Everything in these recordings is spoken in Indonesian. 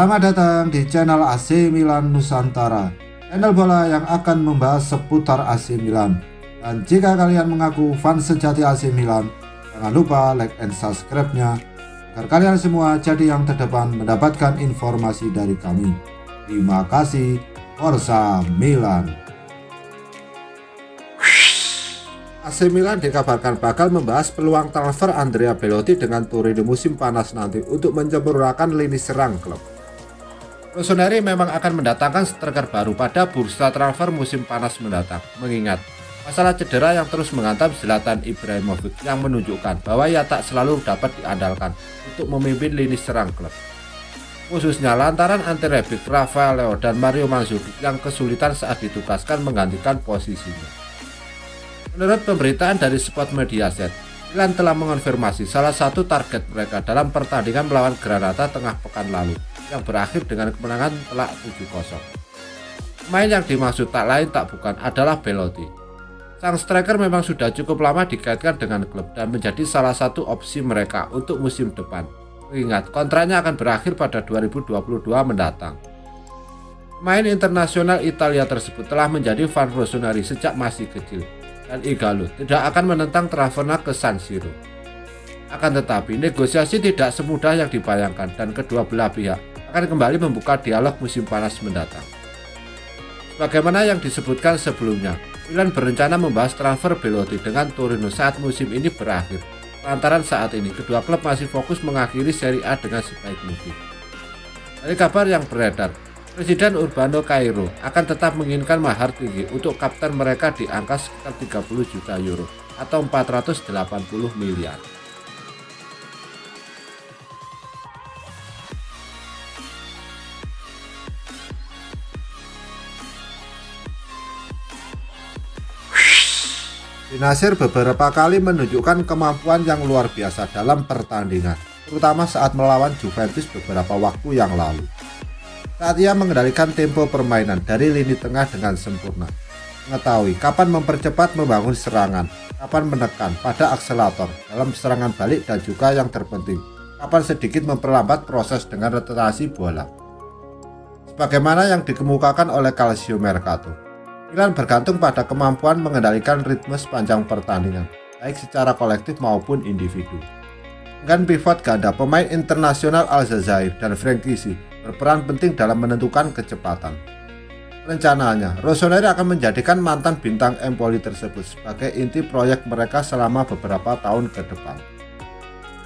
Selamat datang di channel AC Milan Nusantara, channel bola yang akan membahas seputar AC Milan. Dan jika kalian mengaku fans sejati AC Milan, jangan lupa like and subscribe-nya agar kalian semua jadi yang terdepan mendapatkan informasi dari kami. Terima kasih. Forza Milan. AC Milan dikabarkan bakal membahas peluang transfer Andrea Belotti dengan Torino di musim panas nanti untuk menyempurnakan lini serang klub. Rossoneri memang akan mendatangkan striker baru pada bursa transfer musim panas mendatang, mengingat masalah cedera yang terus menghantam Zlatan Ibrahimovic yang menunjukkan bahwa ia tak selalu dapat diandalkan untuk memimpin lini serang klub. Khususnya lantaran Ante Rebic, Rafael Leao, dan Mario Mandzukic yang kesulitan saat ditugaskan menggantikan posisinya. Menurut pemberitaan dari Sport Mediaset, Milan telah mengonfirmasi salah satu target mereka dalam pertandingan melawan Granada tengah pekan lalu yang berakhir dengan kemenangan telak 7-0. Pemain yang dimaksud tak lain tak bukan adalah Belotti. Sang striker memang sudah cukup lama dikaitkan dengan klub dan menjadi salah satu opsi mereka untuk musim depan, mengingat kontraknya akan berakhir pada 2022 mendatang. Pemain internasional Italia tersebut telah menjadi fan Rossoneri sejak masih kecil, dan Igalo tidak akan menentang transfernya ke San Siro. Akan tetapi, negosiasi tidak semudah yang dibayangkan dan kedua belah pihak akan kembali membuka dialog musim panas mendatang. Sebagaimana yang disebutkan sebelumnya, Milan berencana membahas transfer Belotti dengan Torino saat musim ini berakhir, lantaran saat ini kedua klub masih fokus mengakhiri Serie A dengan sebaik mungkin. Dari kabar yang beredar, Presiden Urbano Cairo akan tetap menginginkan mahar tinggi untuk kapten mereka di angka sekitar 30 juta euro atau 480 miliar. Nasir beberapa kali menunjukkan kemampuan yang luar biasa dalam pertandingan, terutama saat melawan Juventus beberapa waktu yang lalu. Saat ia mengendalikan tempo permainan dari lini tengah dengan sempurna, mengetahui kapan mempercepat membangun serangan, kapan menekan pada akselerator dalam serangan balik, dan juga yang terpenting, kapan sedikit memperlambat proses dengan rotasi bola. Sebagaimana yang dikemukakan oleh Calcio Mercato, Milan bergantung pada kemampuan mengendalikan ritme sepanjang pertandingan, baik secara kolektif maupun individu. Dengan pivot ganda pemain internasional Aljazair dan Frankisi berperan penting dalam menentukan kecepatan. Rencananya, Rossoneri akan menjadikan mantan bintang Empoli tersebut sebagai inti proyek mereka selama beberapa tahun ke depan.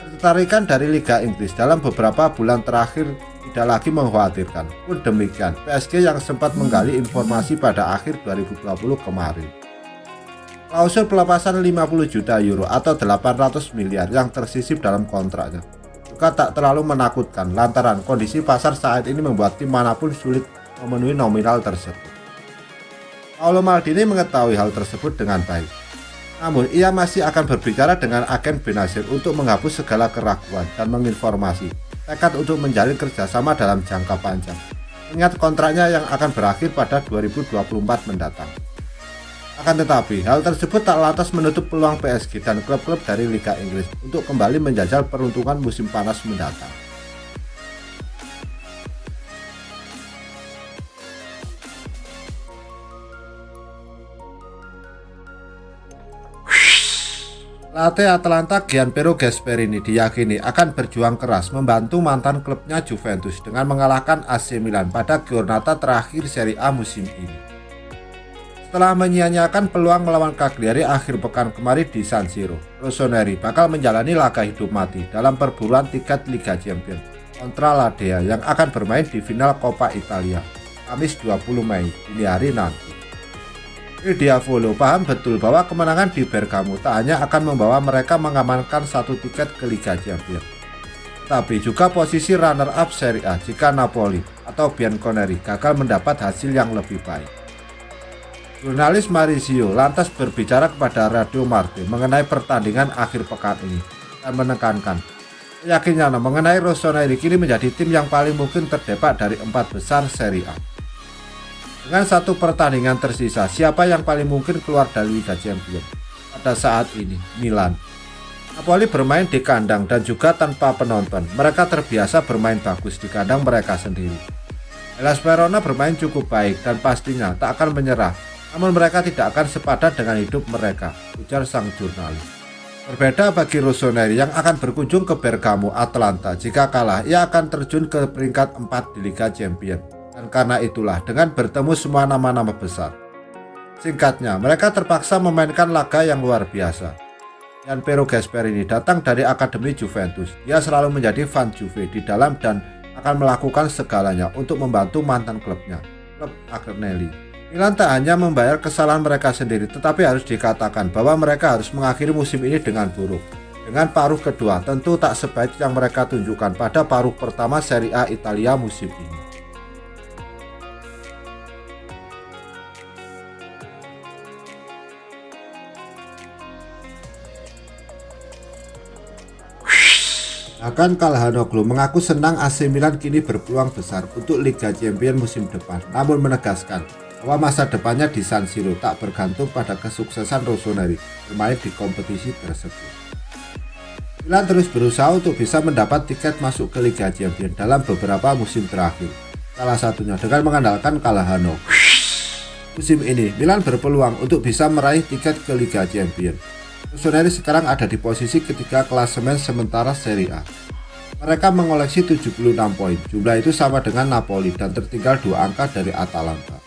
Ketertarikan dari Liga Inggris dalam beberapa bulan terakhir tidak lagi mengkhawatirkan. Pun demikian, PSG yang sempat menggali informasi pada akhir 2020 kemarin. Klausul pelepasan 50 juta euro atau 800 miliar yang tersisip dalam kontraknya juga tak terlalu menakutkan lantaran kondisi pasar saat ini membuat tim manapun sulit memenuhi nominal tersebut. Paolo Maldini mengetahui hal tersebut dengan baik. Namun ia masih akan berbicara dengan agen Benazir untuk menghapus segala keraguan dan menginformasi tekad untuk menjalin kerjasama dalam jangka panjang. Ingat kontraknya yang akan berakhir pada 2024 mendatang. Akan tetapi, hal tersebut tak lantas menutup peluang PSG dan klub-klub dari Liga Inggris untuk kembali menjajal peruntungan musim panas mendatang. Pelatih Atalanta Gianpiero Gasperini diyakini akan berjuang keras membantu mantan klubnya Juventus dengan mengalahkan AC Milan pada giornata terakhir Serie A musim ini. Setelah menyia-nyiakan peluang melawan Cagliari akhir pekan kemarin di San Siro, Rossoneri bakal menjalani laga hidup mati dalam perburuan tiket Liga Champions kontra Ladea yang akan bermain di final Coppa Italia Kamis 20 Mei dini hari nanti. Il Diavolo paham betul bahwa kemenangan di Bergamo tak hanya akan membawa mereka mengamankan satu tiket ke Liga Champions, tapi juga posisi runner-up Serie A jika Napoli atau Bianconeri gagal mendapat hasil yang lebih baik. Jurnalis Maurizio lantas berbicara kepada Radio Marte mengenai pertandingan akhir pekan ini dan menekankan keyakinannya mengenai Rossoneri kini menjadi tim yang paling mungkin terdepak dari 4 besar Serie A. Dengan satu pertandingan tersisa, siapa yang paling mungkin keluar dari Liga Champions? Pada saat ini, Milan. Napoli bermain di kandang dan juga tanpa penonton. Mereka terbiasa bermain bagus di kandang mereka sendiri. Hellas Verona bermain cukup baik dan pastinya tak akan menyerah. Namun mereka tidak akan sepadan dengan hidup mereka, ujar sang jurnalis. Berbeda bagi Rossoneri yang akan berkunjung ke Bergamo, Atalanta. Jika kalah, ia akan terjun ke peringkat 4 di Liga Champions. Dan karena itulah, dengan bertemu semua nama-nama besar. Singkatnya, mereka terpaksa memainkan laga yang luar biasa. Gianpiero Gasperini datang dari Akademi Juventus. Dia selalu menjadi fan Juve di dalam dan akan melakukan segalanya untuk membantu mantan klubnya, klub Agnelli. Milan tak hanya membayar kesalahan mereka sendiri, tetapi harus dikatakan bahwa mereka harus mengakhiri musim ini dengan buruk. Dengan paruh kedua, tentu tak sebaik yang mereka tunjukkan pada paruh pertama Serie A Italia musim ini. Bahkan Calhanoglu mengaku senang AC Milan kini berpeluang besar untuk Liga Champions musim depan, namun menegaskan bahwa masa depannya di San Siro tak bergantung pada kesuksesan Rossoneri bermain di kompetisi tersebut. Milan terus berusaha untuk bisa mendapat tiket masuk ke Liga Champions dalam beberapa musim terakhir, salah satunya dengan mengandalkan Calhanoglu. Musim ini, Milan berpeluang untuk bisa meraih tiket ke Liga Champions. Rossoneri sekarang ada di posisi ketiga klasemen sementara Serie A. Mereka mengoleksi 76 poin, jumlah itu sama dengan Napoli dan tertinggal 2 angka dari Atalanta.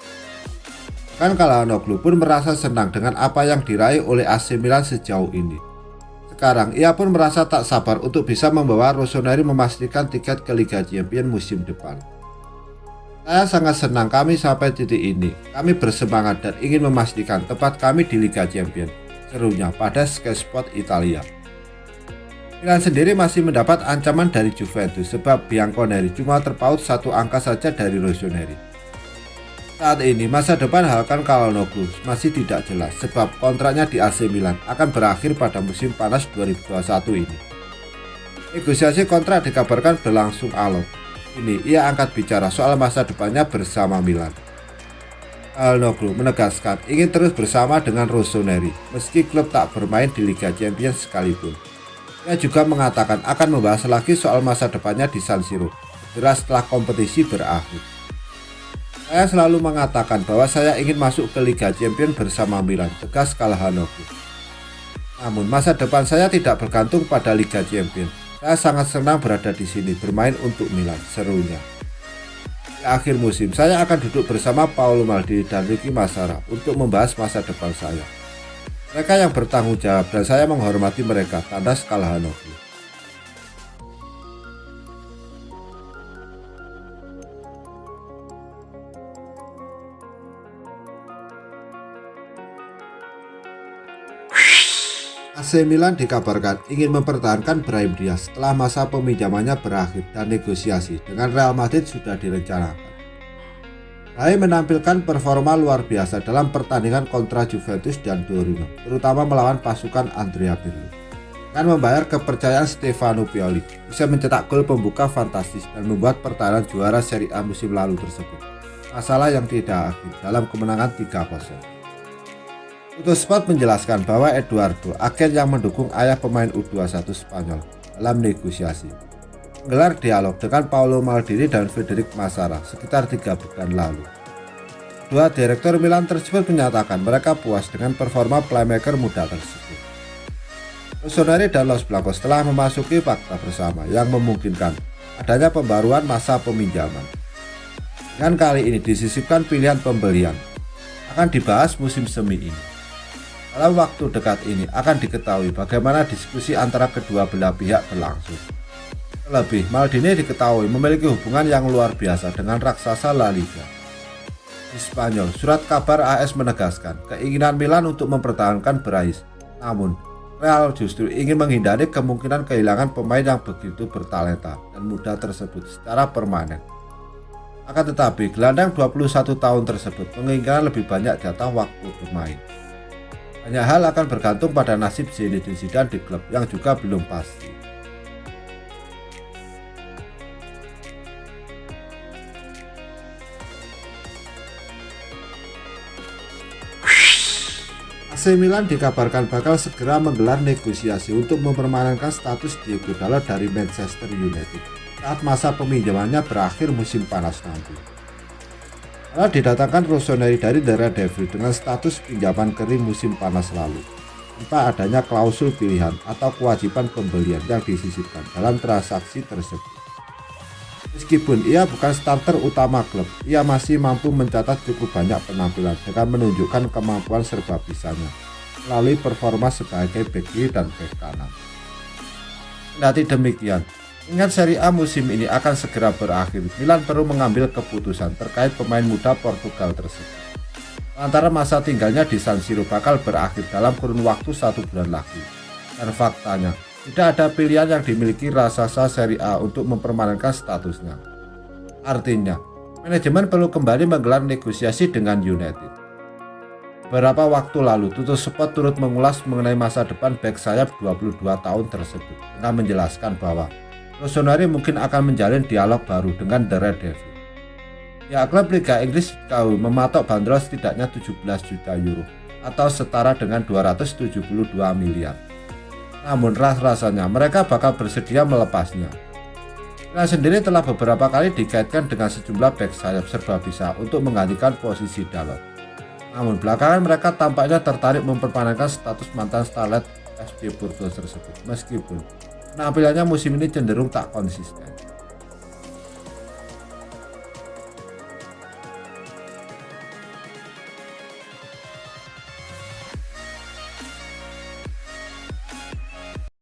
Kan Calhanoglu pun merasa senang dengan apa yang diraih oleh AC Milan sejauh ini. Sekarang ia pun merasa tak sabar untuk bisa membawa Rossoneri memastikan tiket ke Liga Champions musim depan. Saya sangat senang kami sampai titik ini. Kami bersemangat dan ingin memastikan tempat kami di Liga Champions, serunya pada Sky Sport Italia. Milan sendiri masih mendapat ancaman dari Juventus sebab Bianconeri cuma terpaut 1 angka saja dari Rossoneri. Saat ini masa depan Hakan Calhanoglu masih tidak jelas sebab kontraknya di AC Milan akan berakhir pada musim panas 2021 ini. Negosiasi kontrak dikabarkan berlangsung alot. Ini ia angkat bicara soal masa depannya bersama Milan. Calhanoglu menegaskan ingin terus bersama dengan Rossoneri meski klub tak bermain di Liga Champions sekalipun. Ia juga mengatakan akan membahas lagi soal masa depannya di San Siro segera setelah kompetisi berakhir. Saya selalu mengatakan bahwa saya ingin masuk ke Liga Champions bersama Milan, tegas Calhanoglu. Namun masa depan saya tidak bergantung pada Liga Champions. Saya sangat senang berada di sini bermain untuk Milan, serunya. Di akhir musim, saya akan duduk bersama Paolo Maldini dan Ricky Massara untuk membahas masa depan saya. Mereka yang bertanggung jawab dan saya menghormati mereka, tandas Calhanoglu. AC Milan dikabarkan ingin mempertahankan Brahim Diaz setelah masa peminjamannya berakhir dan negosiasi dengan Real Madrid sudah direncanakan. Brahim menampilkan performa luar biasa dalam pertandingan kontra Juventus dan Torino, terutama melawan pasukan Andrea Pirlo. Dengan membayar kepercayaan Stefano Pioli, bisa mencetak gol pembuka fantastis dan membuat pertahanan juara Serie A musim lalu tersebut masalah yang tidak akhir dalam kemenangan 3-0. Tuttosport menjelaskan bahwa Eduardo, agen yang mendukung ayah pemain U21 Spanyol, dalam negosiasi menggelar dialog dengan Paolo Maldini dan Federico Massara sekitar 3 bulan lalu. Dua direktur Milan tersebut menyatakan mereka puas dengan performa playmaker muda tersebut. Rossoneri dan Los Blancos telah memasuki fakta bersama yang memungkinkan adanya pembaruan masa peminjaman. Dengan kali ini disisipkan pilihan pembelian akan dibahas musim semi ini. Dalam waktu dekat ini akan diketahui bagaimana diskusi antara kedua belah pihak berlangsung. Terlebih, Maldini diketahui memiliki hubungan yang luar biasa dengan raksasa La Liga. Di Spanyol, surat kabar AS menegaskan keinginan Milan untuk mempertahankan Brais. Namun, Real justru ingin menghindari kemungkinan kehilangan pemain yang begitu bertalenta dan muda tersebut secara permanen. Akan tetapi, gelandang 21 tahun tersebut menginginkan lebih banyak jatah waktu bermain. Banyak hal akan bergantung pada nasib Zinedine Zidane di klub yang juga belum pasti. AC Milan dikabarkan bakal segera menggelar negosiasi untuk mempermanenkan status Diogo Dalot dari Manchester United saat masa peminjamannya berakhir musim panas nanti. Dalot didatangkan Rossoneri dari Daredevil dengan status pinjaman kering musim panas lalu, tanpa adanya klausul pilihan atau kewajiban pembelian yang disisipkan dalam transaksi tersebut. Meskipun ia bukan starter utama klub, ia masih mampu mencatat cukup banyak penampilan dengan menunjukkan kemampuan serba bisanya melalui performa sebagai bek kiri dan bek kanan. Kendati demikian, ingat Serie A musim ini akan segera berakhir, Milan perlu mengambil keputusan terkait pemain muda Portugal tersebut. Antara masa tinggalnya di San Siro bakal berakhir dalam kurun waktu 1 bulan lagi, dan faktanya tidak ada pilihan yang dimiliki raksasa Serie A untuk mempermanenkan statusnya. Artinya, manajemen perlu kembali menggelar negosiasi dengan United. Beberapa waktu lalu, Tuttosport turut mengulas mengenai masa depan bek sayap 22 tahun tersebut dengan menjelaskan bahwa Rossoneri mungkin akan menjalin dialog baru dengan Daredevil. Ya, klub Liga Inggris diketahui mematok bandrol setidaknya 17 juta euro atau setara dengan 272 miliar. Namun rasanya mereka bakal bersedia melepasnya. Milan sendiri telah beberapa kali dikaitkan dengan sejumlah bek sayap serba bisa untuk menggantikan posisi Dalot. Namun belakangan mereka tampaknya tertarik memperpanjangkan status mantan starlet FC Porto tersebut, meskipun penampilannya musim ini cenderung tak konsisten.